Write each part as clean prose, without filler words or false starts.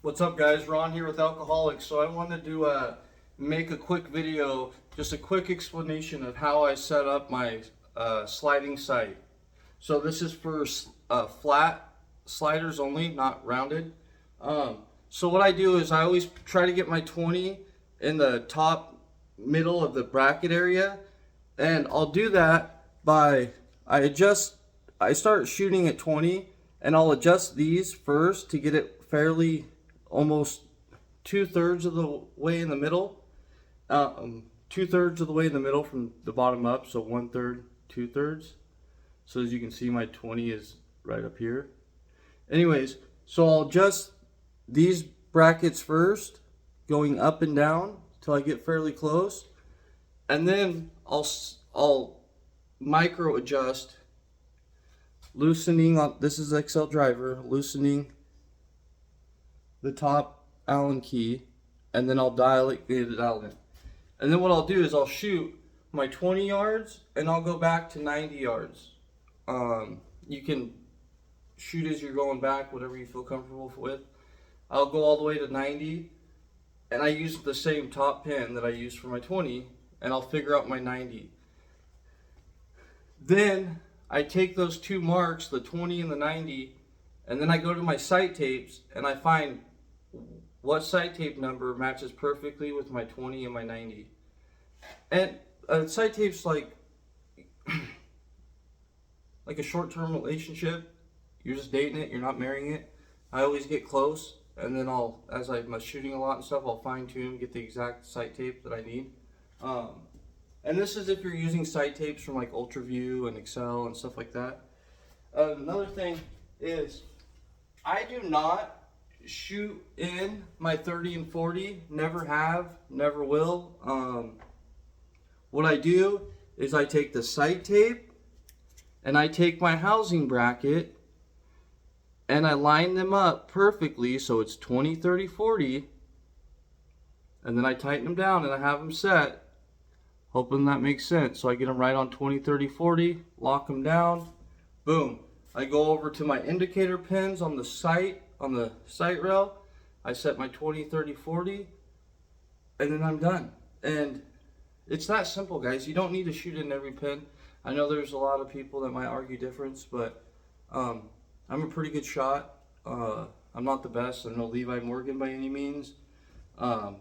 What's up, guys? Ron here with Alcoholics. So I wanted to make a quick video, just a quick explanation of how I set up my sliding sight. So this is for flat sliders only, not rounded. So what I do is I always try to get my 20 in the top middle of the bracket area, and I'll do that by I start shooting at 20, and I'll adjust these first to get it fairly almost 2/3 of the way in the middle. 2/3 of the way in the middle from the bottom up, so 1/3, 2/3. So as you can see, my 20 is right up here. Anyways, so I'll adjust these brackets first, going up and down till I get fairly close, and then I'll micro adjust, loosening on, this is XL driver, loosening the top Allen key, and then I'll get it out in. And then what I'll do is I'll shoot my 20 yards and I'll go back to 90 yards. You can shoot as you're going back, whatever you feel comfortable with. I'll go all the way to 90, and I use the same top pin that I used for my 20, and I'll figure out my 90. Then I take those two marks, the 20 and the 90, and then I go to my sight tapes and I find what sight tape number matches perfectly with my 20 and my 90. And sight tape's like a short-term relationship. You're just dating it, you're not marrying it. I always get close, and then as I'm shooting a lot and stuff, I'll fine-tune, get the exact sight tape that I need. And this is if you're using sight tapes from like UltraView and Excel and stuff like that. Another thing is, I do not shoot in my 30 and 40, never have, never will. What I do is I take the sight tape and I take my housing bracket and I line them up perfectly so it's 20, 30, 40, and then I tighten them down and I have them set, hoping that makes sense. So I get them right on 20, 30, 40, lock them down, boom. I go over to my indicator pins on the sight rail, I set my 20, 30, 40, and then I'm done. And it's that simple, guys. You don't need to shoot in every pin. I know there's a lot of people that might argue difference, but I'm a pretty good shot. I'm not the best. I'm no Levi Morgan by any means, but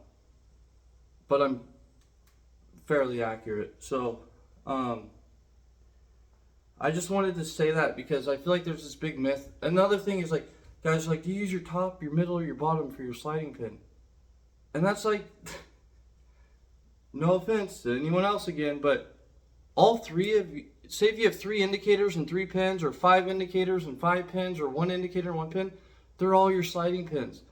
I'm fairly accurate. So I just wanted to say that because I feel like there's this big myth. Another thing is, like, guys like, do you use your top, your middle, or your bottom for your sliding pin? And that's like, no offense to anyone else again, but all three of you, say if you have 3 indicators and 3 pins, or 5 indicators and 5 pins, or 1 indicator and 1 pin, they're all your sliding pins.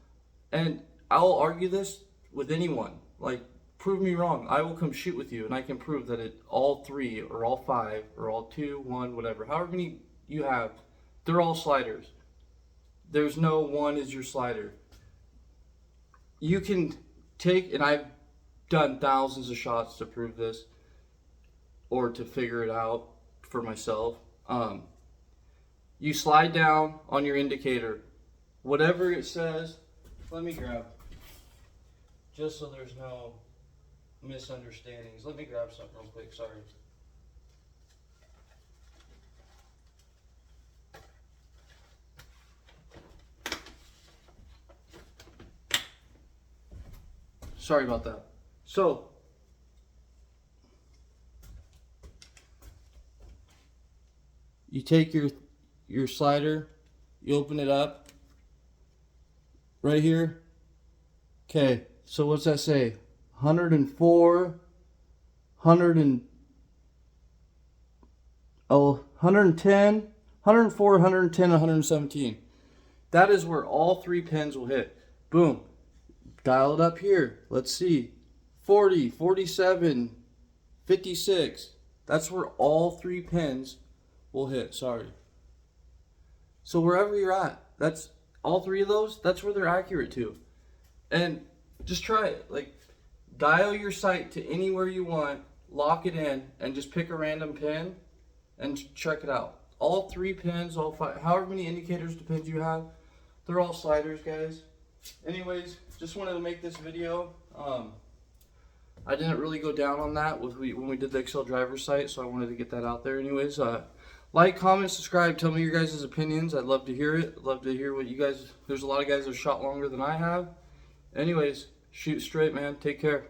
And I'll argue this with anyone. Like, prove me wrong. I will come shoot with you, and I can prove that all 3, or all 5, or all 2, 1, whatever, however many you have, they're all sliders. There's no one is your slider. You can take, and I've done thousands of shots to prove this, or to figure it out for myself. You slide down on your indicator, whatever it says. Let me grab, just so there's no misunderstandings. Let me grab something real quick, sorry. Sorry about that. So, you take your slider, you open it up right here. Okay, so what's that say? 104, 110, 104, 110, 117. That is where all 3 pins will hit. Boom. Dial it up here. Let's see. 40, 47, 56. That's where all 3 pins will hit. Sorry. So wherever you're at, that's all 3 of those, that's where they're accurate to. And just try it. Like, dial your sight to anywhere you want, lock it in, and just pick a random pin and check it out. All 3 pins, all 5, however many indicators to pins you have, they're all sliders, guys. anyways, just wanted to make this video. I didn't really go down on that when we did the Excel driver site, so I wanted to get that out there. Anyways, like, comment, subscribe. Tell me your guys' opinions. I'd love to hear it. I'd love to hear what you guys. There's a lot of guys that shot longer than I have. Anyways, shoot straight, man. Take care.